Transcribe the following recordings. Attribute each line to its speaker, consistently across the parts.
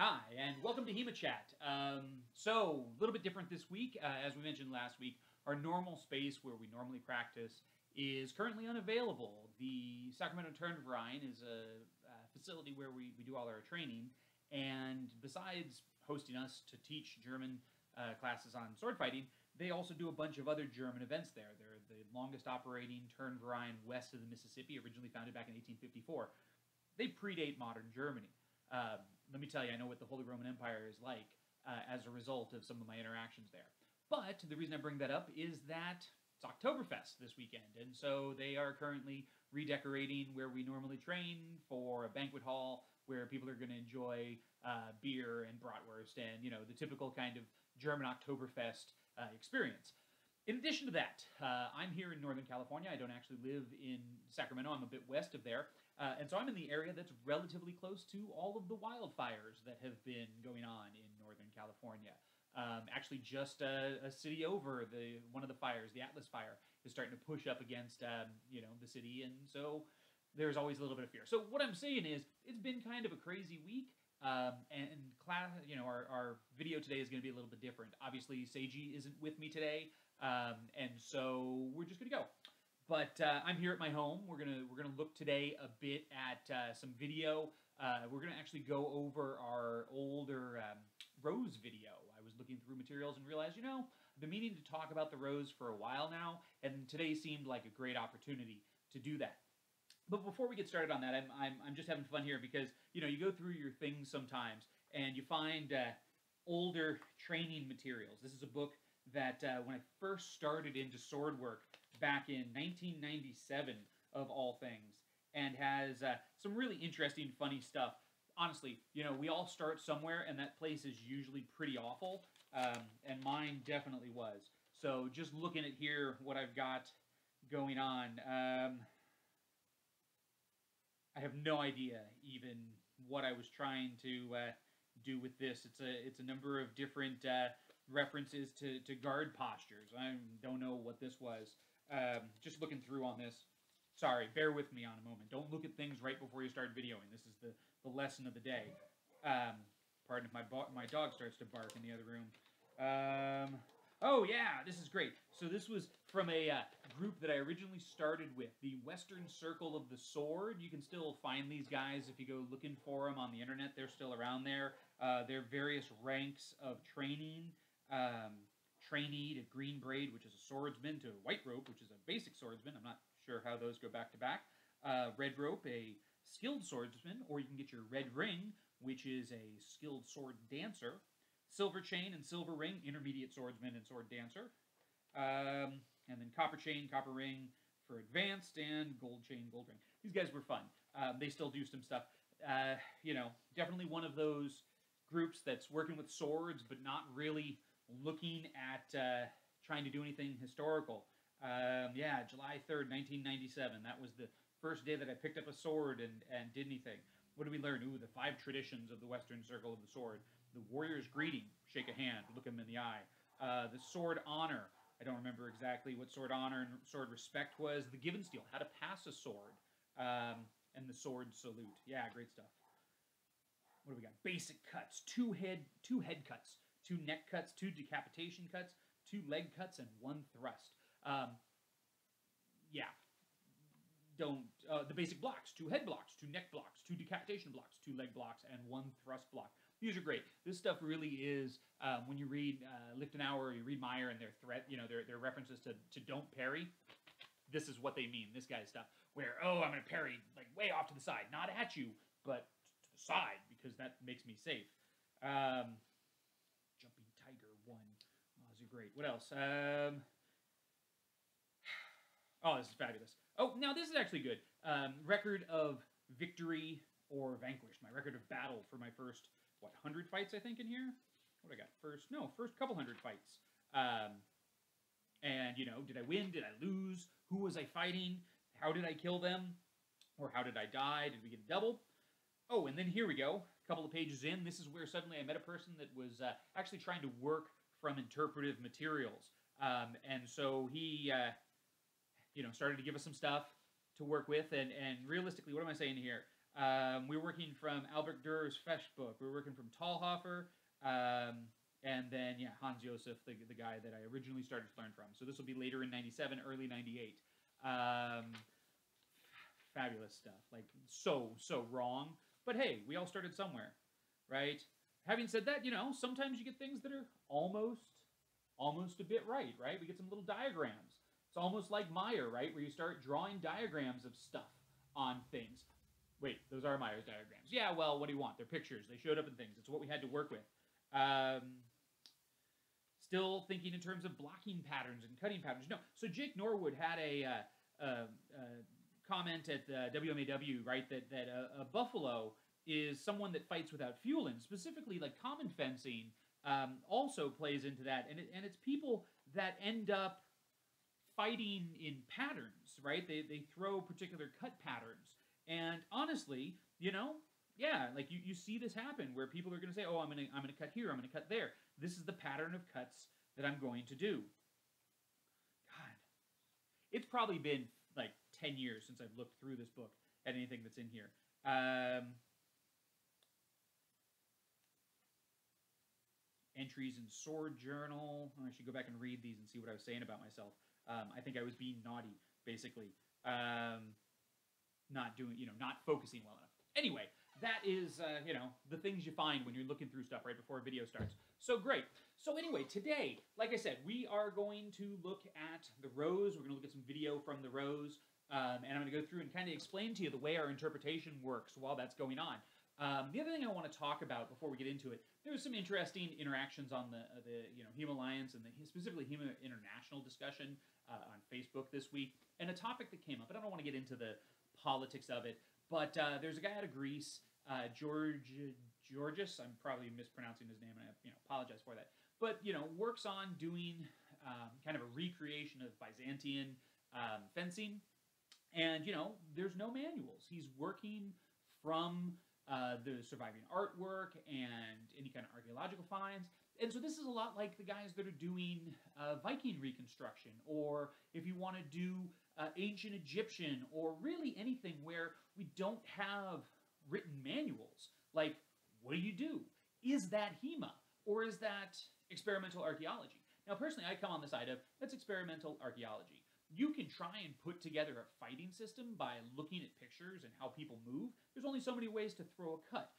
Speaker 1: Hi, and welcome to HEMAchat. So, a little bit different this week. As we mentioned last week, our normal space where we normally practice is currently unavailable. The Sacramento Turnverein is a facility where we do all our training, and besides hosting us to teach German classes on sword fighting, they also do a bunch of other German events there. They're the longest operating Turnverein west of the Mississippi, originally founded back in 1854. They predate modern Germany. Let me tell you, I know what the Holy Roman Empire is like as a result of some of my interactions there. But the reason I bring that up is that it's Oktoberfest this weekend, and so they are currently redecorating where we normally train for a banquet hall where people are going to enjoy beer and bratwurst and, you know, the typical kind of German Oktoberfest experience. In addition to that, I'm here in Northern California. I don't actually live in Sacramento. I'm a bit west of there. And so I'm in the area that's relatively close to all of the wildfires that have been going on in Northern California. Actually, just a city over, one of the fires, the Atlas Fire, is starting to push up against the city, and so there's always a little bit of fear. So what I'm saying is, it's been kind of a crazy week, and class, our video today is going to be a little bit different. Obviously, Seiji isn't with me today, and so we're just going to go. But I'm here at my home. We're gonna look today a bit at some video. We're gonna actually go over our older rose video. I was looking through materials and realized, I've been meaning to talk about the rose for a while now, and today seemed like a great opportunity to do that. But before we get started on that, I'm just having fun here because you go through your things sometimes and you find older training materials. This is a book that when I first started into sword work back in 1997, of all things, and has some really interesting, funny stuff. Honestly, we all start somewhere, and that place is usually pretty awful, and mine definitely was. So just looking at here, what I've got going on, I have no idea even what I was trying to do with this. It's a number of different references to guard postures. I don't know what this was. Just looking through on this. Sorry, bear with me on a moment. Don't look at things right before you start videoing. This is the lesson of the day. Pardon if my dog starts to bark in the other room. Oh yeah, this is great. So this was from a group that I originally started with, the Western Circle of the Sword. You can still find these guys if you go looking for them on the internet. They're still around there. They're various ranks of training. Trainee to green braid, which is a swordsman, to white rope, which is a basic swordsman. I'm not sure how those go back to back. Red rope, a skilled swordsman, or you can get your red ring, which is a skilled sword dancer. Silver chain and silver ring, intermediate swordsman and sword dancer. And then copper chain, copper ring for advanced, and gold chain, gold ring. These guys were fun. They still do some stuff. Definitely one of those groups that's working with swords, but not really looking at trying to do anything historical. Yeah, July 3rd, 1997. That was the first day that I picked up a sword and did anything. What did we learn? Ooh, the 5 traditions of the Western Circle of the Sword. The warrior's greeting, shake a hand, look him in the eye. The sword honor. I don't remember exactly what sword honor and sword respect was. The give and steal, how to pass a sword. And the sword salute. Yeah, great stuff. What do we got? Basic cuts, 2 head cuts. 2 neck cuts, 2 decapitation cuts, 2 leg cuts, and 1 thrust. The basic blocks, 2 head blocks, 2 neck blocks, 2 decapitation blocks, 2 leg blocks, and 1 thrust block. These are great. This stuff really is, when you read Lichtenauer, or you read Meyer, and their references to don't parry, this is what they mean, this guy's stuff. Where, I'm going to parry like way off to the side. Not at you, but to the side, because that makes me safe. Jumping Tiger 1. Oh, those are great. What else? Oh, this is fabulous. Oh, now this is actually good. Record of victory or vanquished. My record of battle for my first, 100 fights, I think, in here? What I got? First couple hundred fights. And, did I win? Did I lose? Who was I fighting? How did I kill them? Or how did I die? Did we get a double? Oh, and then here we go. A couple of pages in. This is where suddenly I met a person that was actually trying to work from interpretive materials. And so he, started to give us some stuff to work with. And realistically, what am I saying here? We're working from Albert Durer's Fesch book. We're working from Talhofer. And then, yeah, Hans Josef, the guy that I originally started to learn from. So this will be later in 97, early 98. Fabulous stuff. Like, so wrong. But hey, we all started somewhere, right? Having said that, you know, sometimes you get things that are almost a bit right? We get some little diagrams. It's almost like Meyer, right? Where you start drawing diagrams of stuff on things. Wait, those are Meyer's diagrams. Yeah, well, what do you want? They're pictures. They showed up in things. It's what we had to work with. Still thinking in terms of blocking patterns and cutting patterns. No, so Jake Norwood had a comment at the WMAW, right, that a buffalo is someone that fights without fueling. Specifically, like common fencing also plays into that, and it's people that end up fighting in patterns, right? They throw particular cut patterns, and honestly, you know, yeah, like you see this happen where people are going to say, oh, I'm gonna cut here, I'm gonna cut there. This is the pattern of cuts that I'm going to do. God, it's probably been like 10 years since I've looked through this book at anything that's in here. Entries in Sword Journal. I should go back and read these and see what I was saying about myself. I think I was being naughty, basically. Not focusing well enough. Anyway, that is, you know, the things you find when you're looking through stuff right before a video starts. So great. So anyway, today, like I said, we are going to look at the rows. We're going to look at some video from the rows. And I'm going to go through and kind of explain to you the way our interpretation works while that's going on. The other thing I want to talk about before we get into it, there was some interesting interactions on the HEMA Alliance and specifically HEMA International discussion on Facebook this week, and a topic that came up, and I don't want to get into the politics of it, but there's a guy out of Greece, Georgios, I'm probably mispronouncing his name, and I apologize for that, but works on doing kind of a recreation of Byzantine fencing, and there's no manuals. He's working from the surviving artwork and any kind of archaeological finds. And so this is a lot like the guys that are doing Viking reconstruction, or if you want to do ancient Egyptian, or really anything where we don't have written manuals. Like, what do? Is that HEMA, or is that experimental archaeology? Now, personally, I come on the side of, that's experimental archaeology. You can try and put together a fighting system by looking at pictures and how people move. There's only so many ways to throw a cut,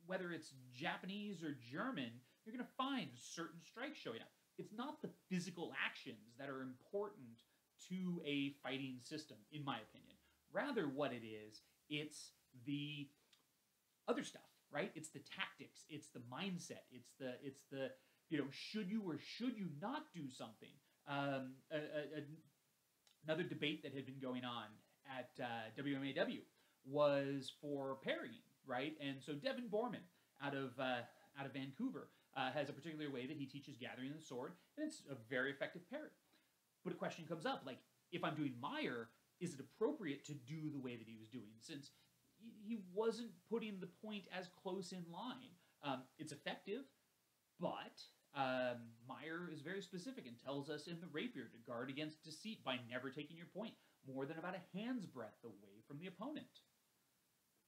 Speaker 1: whether it's Japanese or German, you're going to find certain strikes showing up. It's not the physical actions that are important to a fighting system, in my opinion. Rather, what it is, it's the other stuff, right? It's the tactics, it's the mindset, it's the should you or should you not do something? Another debate that had been going on at WMAW was for parrying, right? And so Devin Borman out of Vancouver has a particular way that he teaches gathering the sword, and it's a very effective parry. But a question comes up, like, if I'm doing Meyer, is it appropriate to do the way that he was doing, since he wasn't putting the point as close in line? It's effective, but Meyer is very specific and tells us in the rapier to guard against deceit by never taking your point more than about a hand's breadth away from the opponent.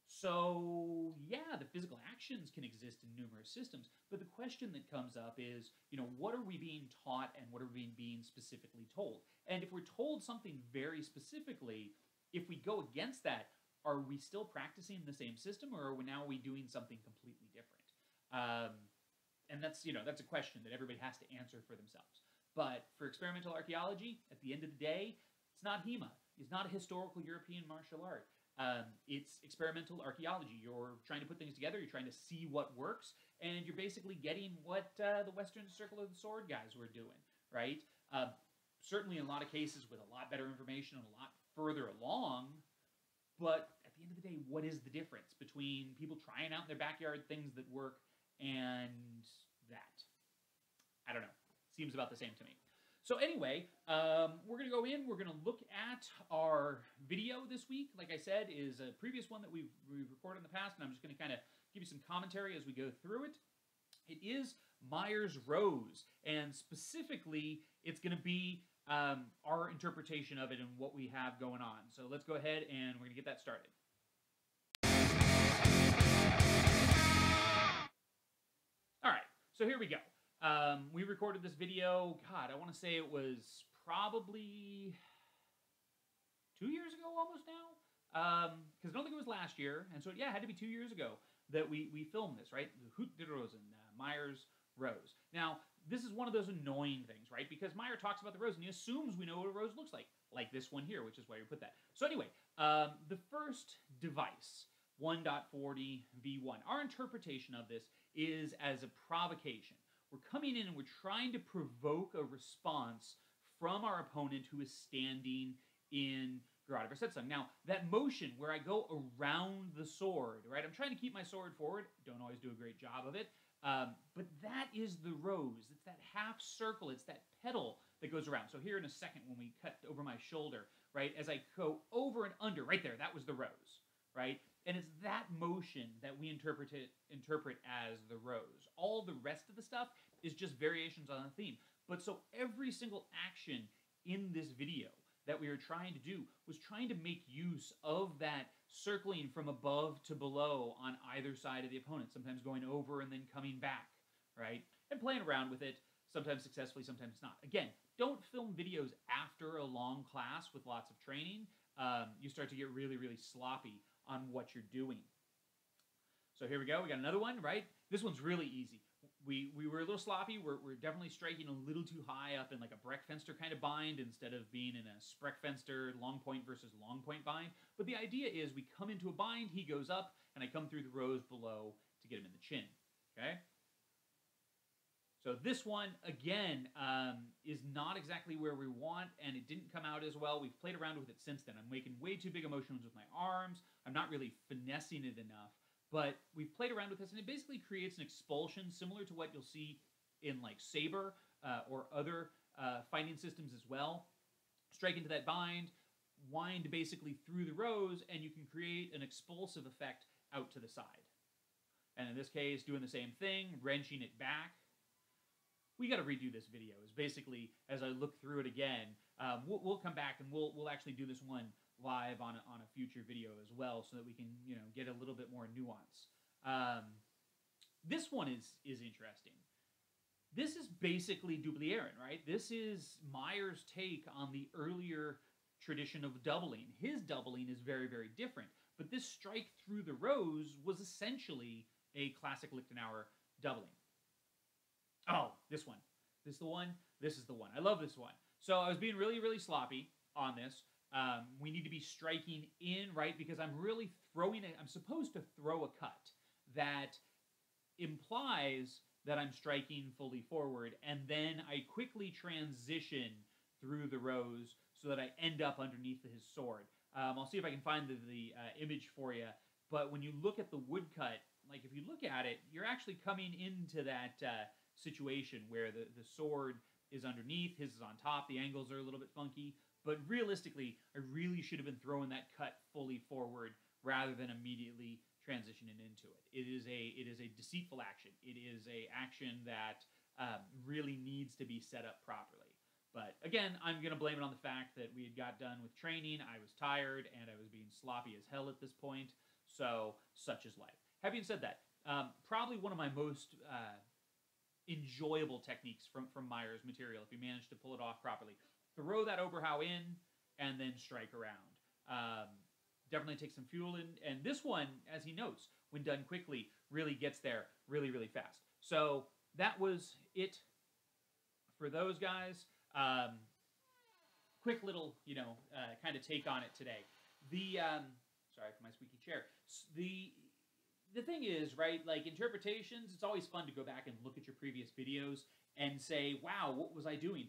Speaker 1: So, yeah, the physical actions can exist in numerous systems, but the question that comes up is, what are we being taught and what are we being specifically told? And if we're told something very specifically, if we go against that, are we still practicing the same system, or are we now doing something completely different? And that's a question that everybody has to answer for themselves. But for experimental archaeology, at the end of the day, it's not HEMA. It's not a historical European martial art. It's experimental archaeology. You're trying to put things together, you're trying to see what works, and you're basically getting what the Western Circle of the Sword guys were doing, right? Certainly in a lot of cases with a lot better information and a lot further along, but at the end of the day, what is the difference between people trying out in their backyard things that work and that? I don't know. Seems about the same to me. So anyway, we're going to go in, we're going to look at our video this week. Like I said, is a previous one that we've recorded in the past, and I'm just going to kind of give you some commentary as we go through it. It is Meyer's Rose, and specifically, it's going to be our interpretation of it and what we have going on. So let's go ahead and we're going to get that started. So here we go. We recorded this video, God, I want to say it was probably 2 years ago almost now. Because I don't think it was last year. And so, yeah, it had to be 2 years ago that we filmed this, right? The Hoot de Rosen, Meyer's rose. Now, this is one of those annoying things, right? Because Meyer talks about the rose and he assumes we know what a rose looks like this one here, which is why we put that. So anyway, the first device, 1.40 v1, our interpretation of this is as a provocation. We're coming in and we're trying to provoke a response from our opponent who is standing in Garada Versetza. Now, that motion where I go around the sword, right? I'm trying to keep my sword forward. Don't always do a great job of it. But that is the rose. It's that half circle. It's that petal that goes around. So here in a second when we cut over my shoulder, right, as I go over and under, right there, that was the rose, right? And it's that motion that we interpret as the rose. All the rest of the stuff is just variations on the theme. But so every single action in this video that we were trying to do was trying to make use of that circling from above to below on either side of the opponent, sometimes going over and then coming back, right? And playing around with it, sometimes successfully, sometimes not. Again, don't film videos after a long class with lots of training. You start to get really, really sloppy on what you're doing. So here we go. We got another one, right? This one's really easy. We were a little sloppy. We're definitely striking a little too high up in like a Breckfenster kind of bind instead of being in a Spreckfenster long point versus long point bind. But the idea is we come into a bind, he goes up, and I come through the rose below to get him in the chin. Okay? So this one, again, is not exactly where we want, and it didn't come out as well. We've played around with it since then. I'm making way too big of motions with my arms. I'm not really finessing it enough. But we've played around with this, and it basically creates an expulsion similar to what you'll see in like Saber or other fighting systems as well. Strike into that bind, wind basically through the rose, and you can create an expulsive effect out to the side. And in this case, doing the same thing, wrenching it back. We got to redo this video. Is basically, as I look through it again, we'll come back and we'll actually do this one live on a future video as well, so that we can get a little bit more nuance. This one is interesting. This is basically Dublieren, right? This is Meyer's take on the earlier tradition of doubling. His doubling is very, very different, but this strike through the rose was essentially a classic Lichtenauer doubling. Oh, this one. This is the one? This is the one. I love this one. So I was being really, really sloppy on this. We need to be striking in, right? Because I'm really throwing it. I'm supposed to throw a cut that implies that I'm striking fully forward, and then I quickly transition through the rose so that I end up underneath his sword. I'll see if I can find the image for you. But when you look at the woodcut, like if you look at it, you're actually coming into that situation where the sword is underneath, his is on top, the angles are a little bit funky. But realistically, I really should have been throwing that cut fully forward rather than immediately transitioning into it. It is a deceitful action. It is a action that really needs to be set up properly. But again, I'm going to blame it on the fact that we had got done with training, I was tired, and I was being sloppy as hell at this point. So, such is life. Having said that, probably one of my most enjoyable techniques from Meyer's material, if you manage to pull it off properly. Throw that Oberhau in, and then strike around. Definitely take some fuel in. And this one, as he notes, when done quickly, really gets there really, really fast. So that was it for those guys. Quick little, kind of take on it today. Sorry for my squeaky chair. The thing is, right, like interpretations, it's always fun to go back and look at your previous videos and say, wow, what was I doing?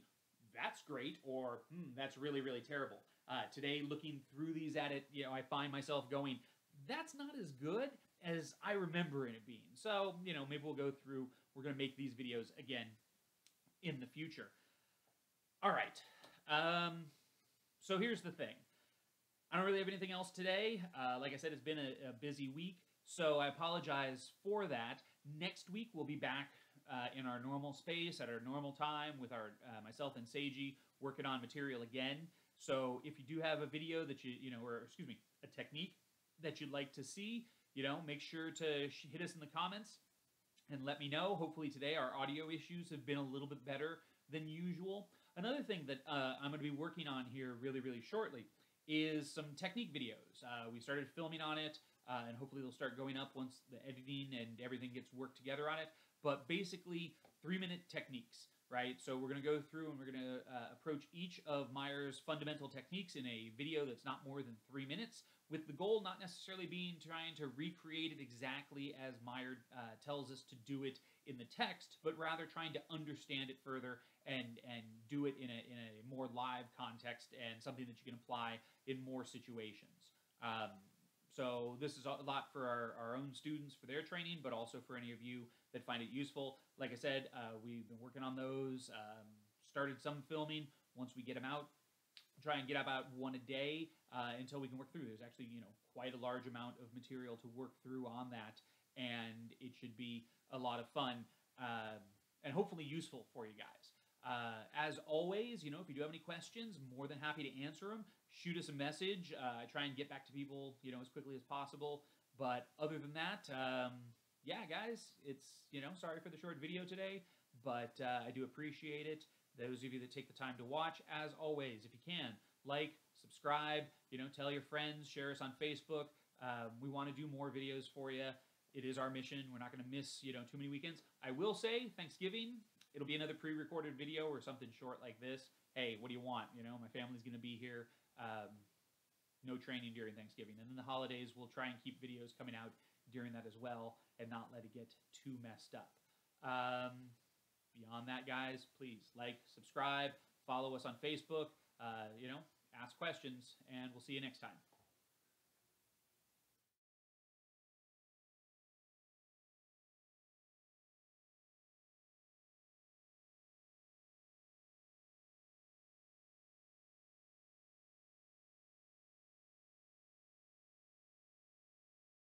Speaker 1: That's great, or that's really, really terrible. Today, looking through these at it, I find myself going, that's not as good as I remember it being. So, maybe we'll go through, we're going to make these videos again in the future. All right. So here's the thing. I don't really have anything else today. Like I said, it's been a busy week, so I apologize for that. Next week, we'll be back in our normal space at our normal time with our myself and Seiji working on material again. So if you do have a video that a technique that you'd like to see, make sure to hit us in the comments. and let me know. Hopefully today our audio issues have been a little bit better than usual. Another thing that I'm going to be working on here really, really shortly is some technique videos. We started filming on it, and hopefully they'll start going up once the editing and everything gets worked together on it. But basically, 3-minute techniques, right? So we're going to go through and we're going to approach each of Meyer's fundamental techniques in a video that's not more than 3 minutes, with the goal not necessarily being trying to recreate it exactly as Meyer tells us to do it in the text, but rather trying to understand it further and do it in a more live context and something that you can apply in more situations. So this is a lot for our own students for their training, but also for any of you that find it useful. Like I said, we've been working on those, started some filming. Once we get them out, try and get about one a day until we can work through. There's actually, quite a large amount of material to work through on that, and it should be a lot of fun and hopefully useful for you guys. As always, if you do have any questions, more than happy to answer them. Shoot us a message. I try and get back to people, as quickly as possible. But other than that, yeah, guys, it's, sorry for the short video today, but I do appreciate it. Those of you that take the time to watch, as always, if you can, like, subscribe, tell your friends, share us on Facebook. We want to do more videos for you. It is our mission. We're not going to miss, too many weekends. I will say, Thanksgiving, it'll be another pre-recorded video or something short like this. Hey, what do you want? My family's going to be here. No training during Thanksgiving. And then the holidays, we'll try and keep videos coming out during that as well and not let it get too messed up. Beyond that, guys, please like, subscribe, follow us on Facebook, ask questions, and we'll see you next time.